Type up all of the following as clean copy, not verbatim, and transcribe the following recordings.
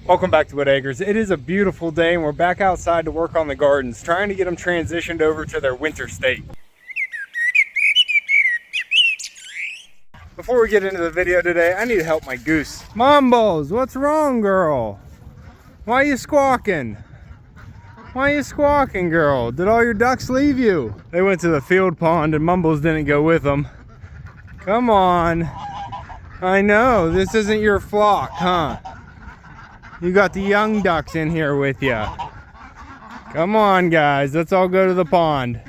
Welcome back to Whitt Acres. It is a beautiful day and we're back outside to work on the gardens, trying to get them transitioned over to their winter state. Before we get into the video today, I need to help my goose. Mumbles, what's wrong, girl? Why are you squawking? Why are you squawking, girl? Did all your ducks leave you? They went to the field pond and Mumbles didn't go with them. Come on. I know, this isn't your flock, huh? You got the young ducks in here with you. Come on, guys, let's all go to the pond.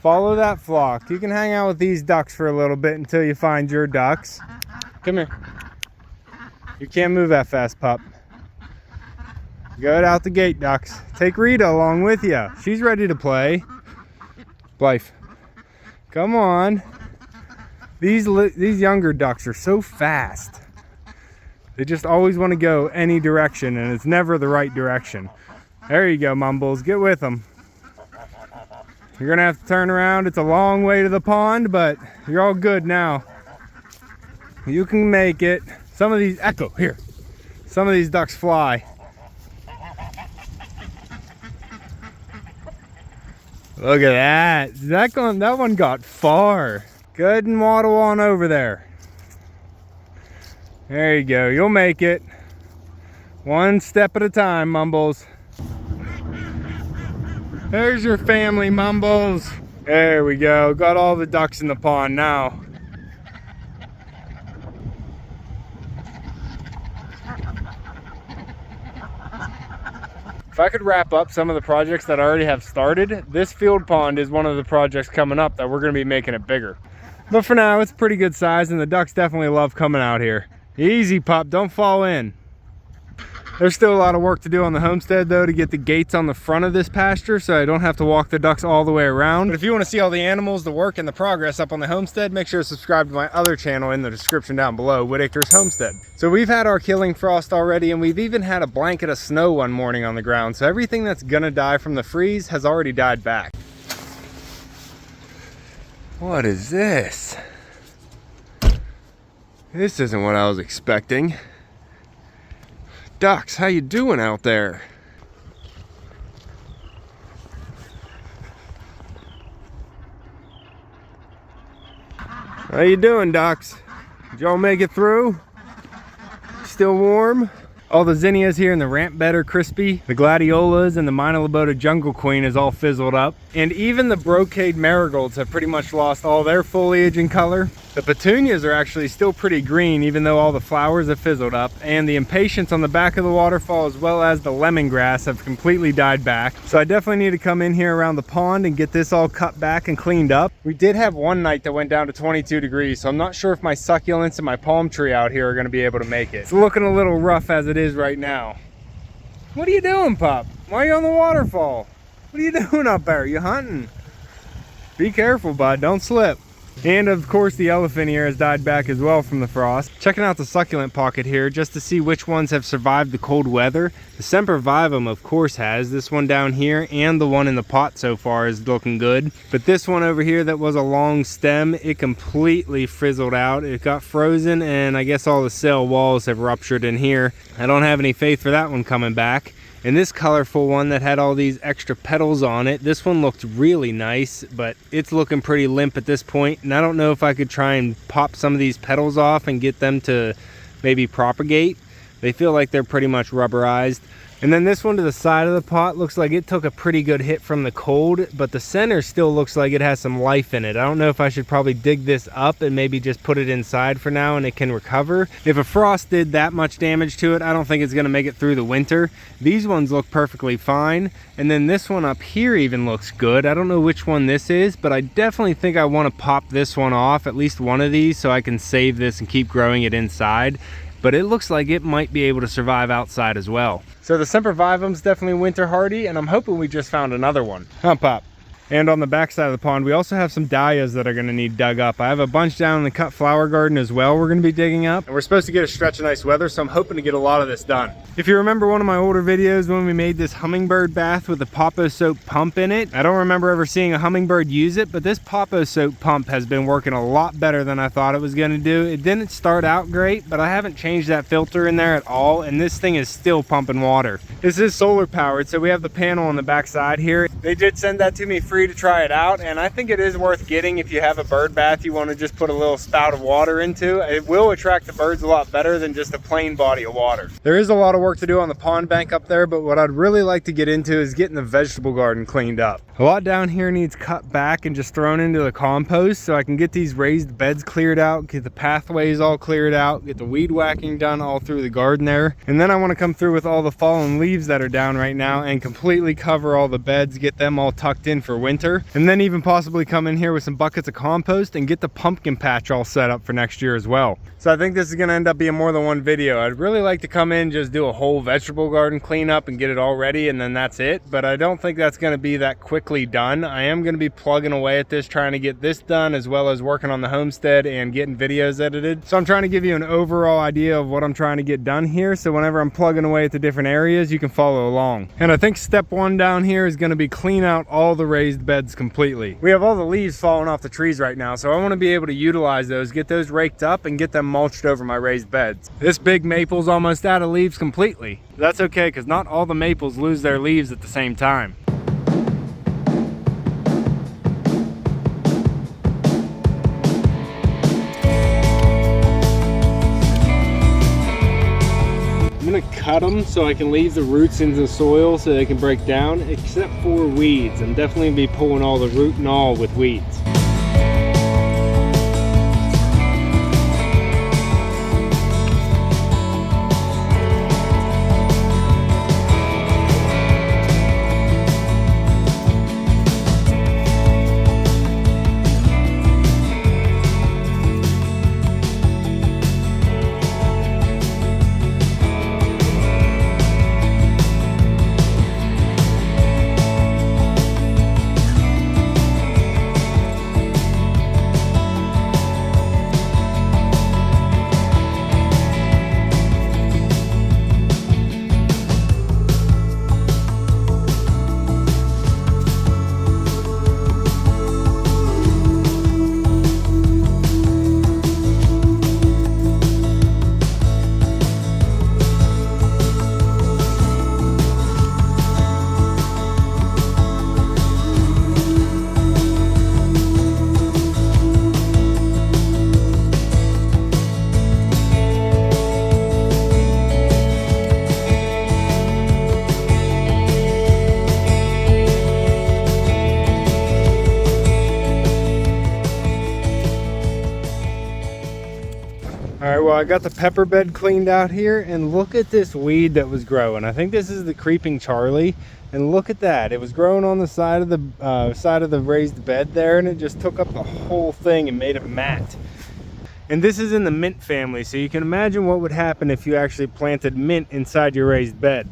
Follow that flock. You can hang out with these ducks for a little bit until you find your ducks. Come here. You can't move that fast, pup. Go out the gate, ducks. Take Rita along with you. She's ready to play. Blythe, come on. These younger ducks are so fast. They just always want to go any direction, and it's never the right direction. There you go, Mumbles. Get with them. You're gonna have to turn around. It's a long way to the pond, but you're all good now. You can make it. Some of these, Echo, here. Some of these ducks fly. Look at that. That one got far. Good, and waddle on over there. There you go. You'll make it. One step at a time, Mumbles. There's your family, Mumbles. There we go. Got all the ducks in the pond now. If I could wrap up some of the projects that I already have started, this field pond is one of the projects coming up that we're going to be making it bigger. But for now, it's pretty good size, and the ducks definitely love coming out here. Easy, pup, don't fall in. There's still a lot of work to do on the homestead, though, to get the gates on the front of this pasture so I don't have to walk the ducks all the way around. But if you want to see all the animals, the work, and the progress up on the homestead, make sure to subscribe to my other channel in the description down below, Whitt Acres Homestead. So we've had our killing frost already, and we've even had a blanket of snow one morning on the ground, so everything that's gonna die from the freeze has already died back. What is this? This isn't what I was expecting. Ducks, how you doing out there? How you doing, ducks? Did y'all make it through? Still warm? All the zinnias here in the ramp bed are crispy. The gladiolas and the Minolobota jungle queen is all fizzled up. And even the brocade marigolds have pretty much lost all their foliage and color. The petunias are actually still pretty green, even though all the flowers have fizzled up. And the impatiens on the back of the waterfall, as well as the lemongrass, have completely died back. So I definitely need to come in here around the pond and get this all cut back and cleaned up. We did have one night that went down to 22 degrees, so I'm not sure if my succulents and my palm tree out here are gonna be able to make it. It's looking a little rough as it is right now. What are you doing, pup? Why are you on the waterfall? What are you doing up there? You hunting? Be careful, bud, don't slip. And of course the elephant ear has died back as well from the frost. Checking out the succulent pocket here just to see which ones have survived the cold weather. The sempervivum of course has. This one down here and the one in the pot so far is looking good. But this one over here that was a long stem, it completely frizzled out. It got frozen, and I guess all the cell walls have ruptured in here. I don't have any faith for that one coming back. And this colorful one that had all these extra petals on it, this one looked really nice, but it's looking pretty limp at this point. And I don't know if I could try and pop some of these petals off and get them to maybe propagate. They feel like they're pretty much rubberized. And then this one to the side of the pot looks like it took a pretty good hit from the cold, but the center still looks like it has some life in it. I don't know if I should probably dig this up and maybe just put it inside for now and it can recover. If a frost did that much damage to it, I don't think it's gonna make it through the winter. These ones look perfectly fine. And then this one up here even looks good. I don't know which one this is, but I definitely think I wanna pop this one off, at least one of these, so I can save this and keep growing it inside. But it looks like it might be able to survive outside as well. So the sempervivum's definitely winter hardy, and I'm hoping we just found another one. Huh, Pop? And on the back side of the pond, we also have some dahlias that are gonna need dug up. I have a bunch down in the cut flower garden as well we're gonna be digging up. And we're supposed to get a stretch of nice weather, so I'm hoping to get a lot of this done. If you remember one of my older videos when we made this hummingbird bath with a Papo soap pump in it, I don't remember ever seeing a hummingbird use it, but this Papo soap pump has been working a lot better than I thought it was gonna do. It didn't start out great, but I haven't changed that filter in there at all, and this thing is still pumping water. This is solar powered, so we have the panel on the back side here. They did send that to me free to try it out, and I think it is worth getting if you have a bird bath you want to just put a little spout of water into. It will attract the birds a lot better than just a plain body of water. There is a lot of work to do on the pond bank up there, but what I'd really like to get into is getting the vegetable garden cleaned up. A lot down here needs cut back and just thrown into the compost so I can get these raised beds cleared out, get the pathways all cleared out, get the weed whacking done all through the garden there. And then I want to come through with all the fallen leaves that are down right now and completely cover all the beds, get them all tucked in for winter, and then even possibly come in here with some buckets of compost and get the pumpkin patch all set up for next year as well. So I think this is going to end up being more than one video. I'd really like to come in, just do a whole vegetable garden cleanup and get it all ready, and then that's it. But I don't think that's going to be that quickly done. I am going to be plugging away at this, trying to get this done, as well as working on the homestead and getting videos edited. So I'm trying to give you an overall idea of what I'm trying to get done here, so whenever I'm plugging away at the different areas, you can follow along. And I think step one down here is going to be clean out all the raised beds completely. We have all the leaves falling off the trees right now, so I want to be able to utilize those, get those raked up and get them mulched over my raised beds. This big maple's almost out of leaves completely. That's okay, because not all the maples lose their leaves at the same time. I'm gonna cut them so I can leave the roots in the soil so they can break down, except for weeds. I'm definitely gonna be pulling all the root and all with weeds. Well, I got the pepper bed cleaned out here, and look at this weed that was growing. I think this is the creeping Charlie, and look at that. It was growing on the side of the raised bed there, and it just took up the whole thing and made a mat. And this is in the mint family, so you can imagine what would happen if you actually planted mint inside your raised bed.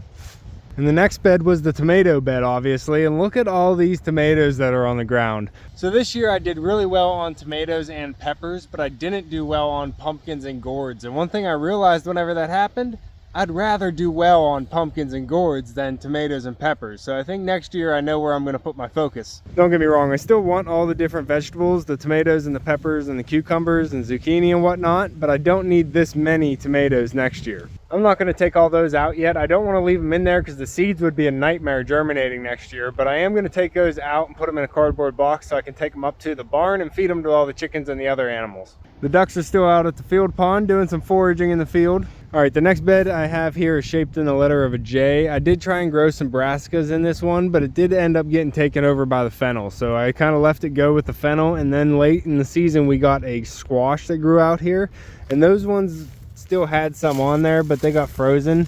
And the next bed was the tomato bed, obviously, and look at all these tomatoes that are on the ground. So this year I did really well on tomatoes and peppers, but I didn't do well on pumpkins and gourds. And one thing I realized whenever that happened, I'd rather do well on pumpkins and gourds than tomatoes and peppers. So I think next year I know where I'm gonna put my focus. Don't get me wrong, I still want all the different vegetables, the tomatoes and the peppers and the cucumbers and zucchini and whatnot, but I don't need this many tomatoes next year. I'm not gonna take all those out yet. I don't wanna leave them in there because the seeds would be a nightmare germinating next year, but I am gonna take those out and put them in a cardboard box so I can take them up to the barn and feed them to all the chickens and the other animals. The ducks are still out at the field pond doing some foraging in the field. All right, the next bed I have here is shaped in the letter of a J. I did try and grow some brassicas in this one, but it did end up getting taken over by the fennel. So I kind of left it go with the fennel, and then late in the season we got a squash that grew out here, and those ones still had some on there, but they got frozen.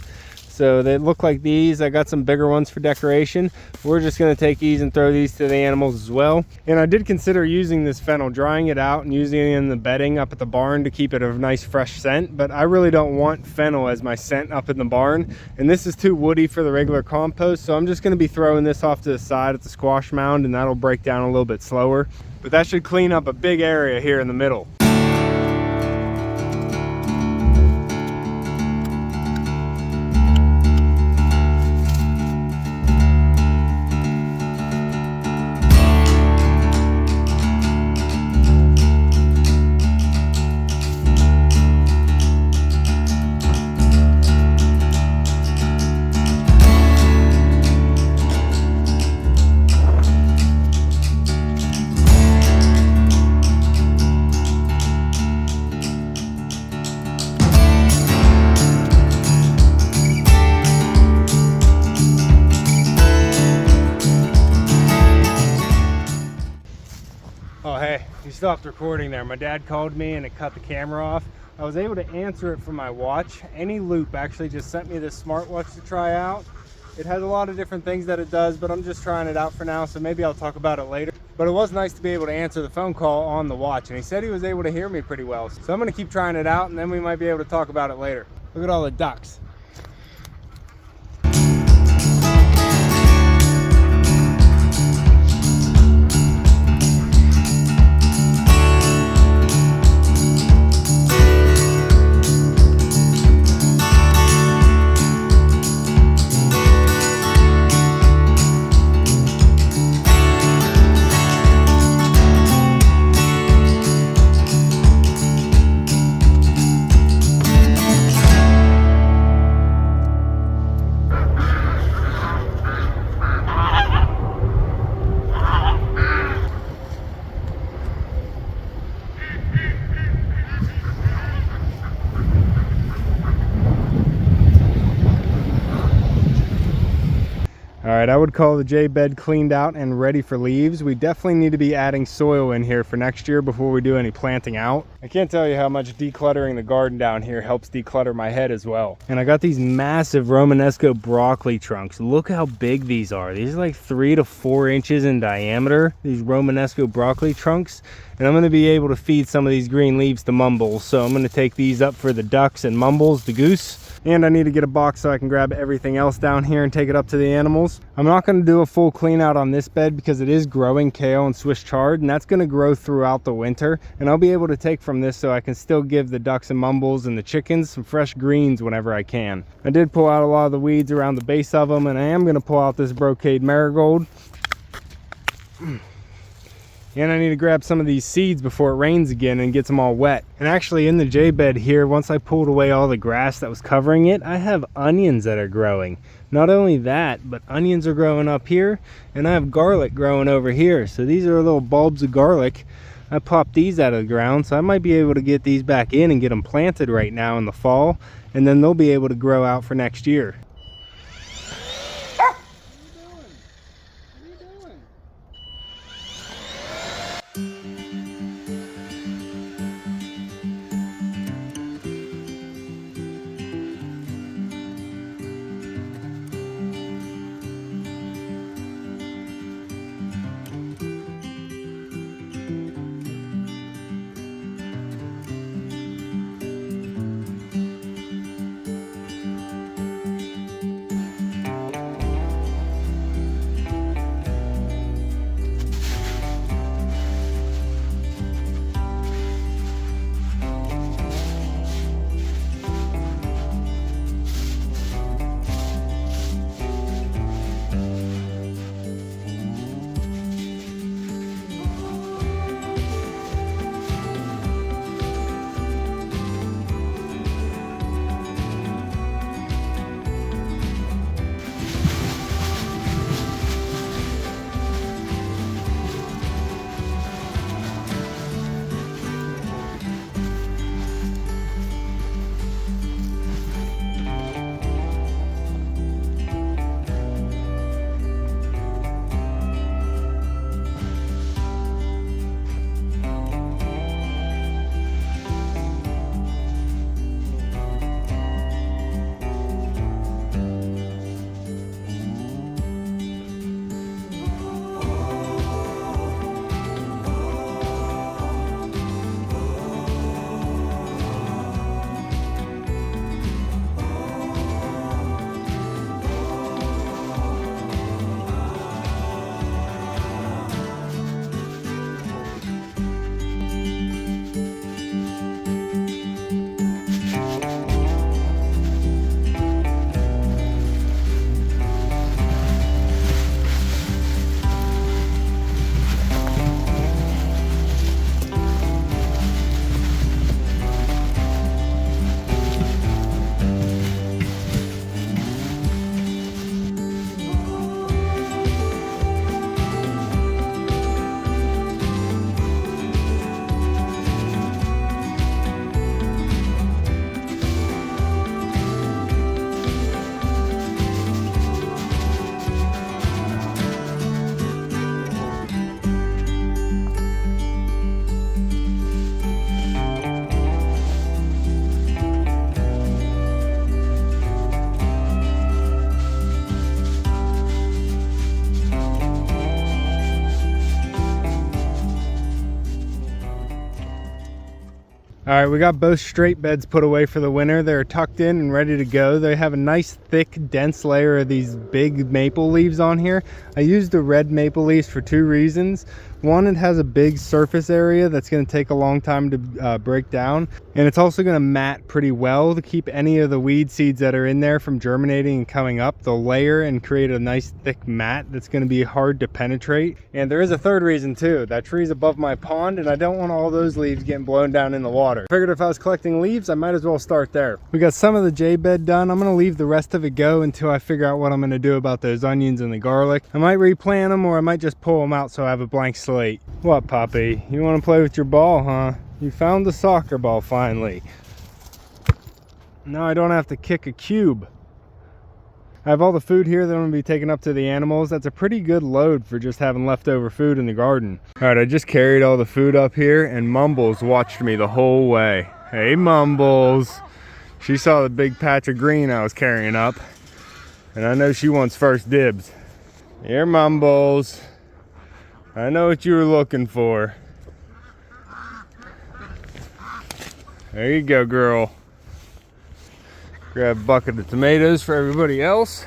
So they look like these. I got some bigger ones for decoration. We're just gonna take these and throw these to the animals as well. And I did consider using this fennel, drying it out and using it in the bedding up at the barn to keep it a nice fresh scent, but I really don't want fennel as my scent up in the barn. And this is too woody for the regular compost, so I'm just gonna be throwing this off to the side at the squash mound, and that'll break down a little bit slower. But that should clean up a big area here in the middle. Oh, hey, you stopped recording there. My dad called me and it cut the camera off. I was able to answer it from my watch. AnyLoop actually just sent me this smartwatch to try out. It has a lot of different things that it does, but I'm just trying it out for now, so maybe I'll talk about it later. But it was nice to be able to answer the phone call on the watch, and he said he was able to hear me pretty well. So I'm gonna keep trying it out, and then we might be able to talk about it later. Look at all the ducks. All right, I would call the J bed cleaned out and ready for leaves. We definitely need to be adding soil in here for next year before we do any planting out. I can't tell you how much decluttering the garden down here helps declutter my head as well. And I got these massive Romanesco broccoli trunks. Look how big these are. These are like 3 to 4 inches in diameter, these Romanesco broccoli trunks. And I'm gonna be able to feed some of these green leaves to Mumbles. So I'm gonna take these up for the ducks and Mumbles, the goose. And I need to get a box so I can grab everything else down here and take it up to the animals. I'm not going to do a full clean out on this bed because it is growing kale and Swiss chard, and that's going to grow throughout the winter. And I'll be able to take from this so I can still give the ducks and Mumbles and the chickens some fresh greens whenever I can. I did pull out a lot of the weeds around the base of them, and I am going to pull out this brocade marigold. And I need to grab some of these seeds before it rains again and gets them all wet. And actually in the J bed here, once I pulled away all the grass that was covering it, I have onions that are growing. Not only that, but onions are growing up here, and I have garlic growing over here. So these are little bulbs of garlic. I popped these out of the ground, so I might be able to get these back in and get them planted right now in the fall, and then they'll be able to grow out for next year. All right, we got both straight beds put away for the winter. They're tucked in and ready to go. They have a nice thick dense layer of these big maple leaves on here. I used the red maple leaves for two reasons. One, it has a big surface area that's going to take a long time to break down, and it's also going to mat pretty well to keep any of the weed seeds that are in there from germinating and coming up. They'll layer and create a nice thick mat that's going to be hard to penetrate. And there is a third reason too. That tree's above my pond and I don't want all those leaves getting blown down in the water. Figured if I was collecting leaves, I might as well start there. We got some of the J bed done. I'm going to leave the rest of it go until I figure out what I'm going to do about those onions and the garlic. I might replant them, or I might just pull them out so I have a blank slate. What, puppy? You want to play with your ball, huh? You found the soccer ball finally. Now I don't have to kick a cube. I have all the food here that I'm going to be taking up to the animals. That's a pretty good load for just having leftover food in the garden. All right, I just carried all the food up here and Mumbles watched me the whole way. Hey, Mumbles. She saw the big patch of green I was carrying up, and I know she wants first dibs. Here, Mumbles. I know what you were looking for. There you go, girl. Grab a bucket of tomatoes for everybody else.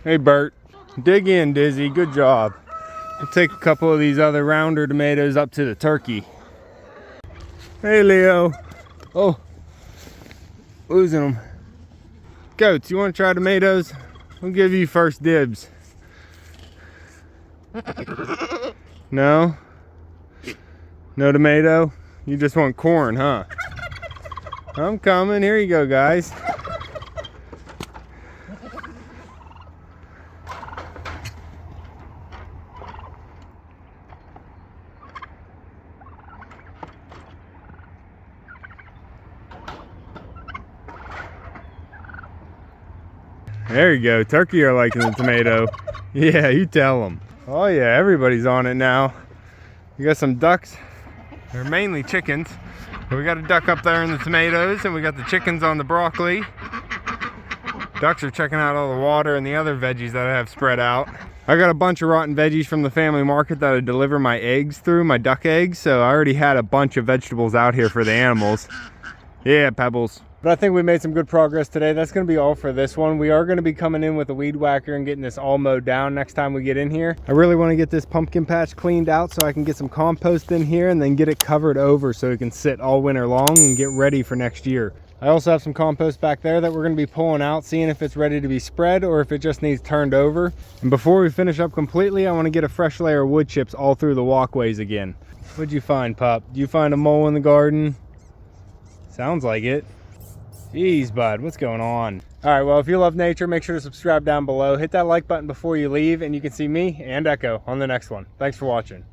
Hey, Bert. Dig in, Dizzy. Good job. We'll take a couple of these other rounder tomatoes up to the turkey. Hey, Leo. Oh, losing them. Goats, you want to try tomatoes? We'll give you first dibs. No? No tomato? You just want corn, huh? I'm coming. Here you go, guys. There you go. Turkey are liking the tomato. Yeah, you tell them. Oh yeah, everybody's on it now. We got some ducks. They're mainly chickens. But we got a duck up there in the tomatoes, and we got the chickens on the broccoli. Ducks are checking out all the water and the other veggies that I have spread out. I got a bunch of rotten veggies from the family market that I deliver my eggs through, my duck eggs. So I already had a bunch of vegetables out here for the animals. Yeah, Pebbles. But I think we made some good progress today. That's going to be all for this one. We are going to be coming in with a weed whacker and getting this all mowed down next time we get in here. I really want to get this pumpkin patch cleaned out so I can get some compost in here and then get it covered over so it can sit all winter long and get ready for next year. I also have some compost back there that we're going to be pulling out, seeing if it's ready to be spread or if it just needs turned over. And before we finish up completely, I want to get a fresh layer of wood chips all through the walkways again. What'd you find, pup? Did you find a mole in the garden? Sounds like it. Jeez, bud, what's going on? All right, well, if you love nature, make sure to subscribe down below. Hit that like button before you leave, and you can see me and Echo on the next one. Thanks for watching.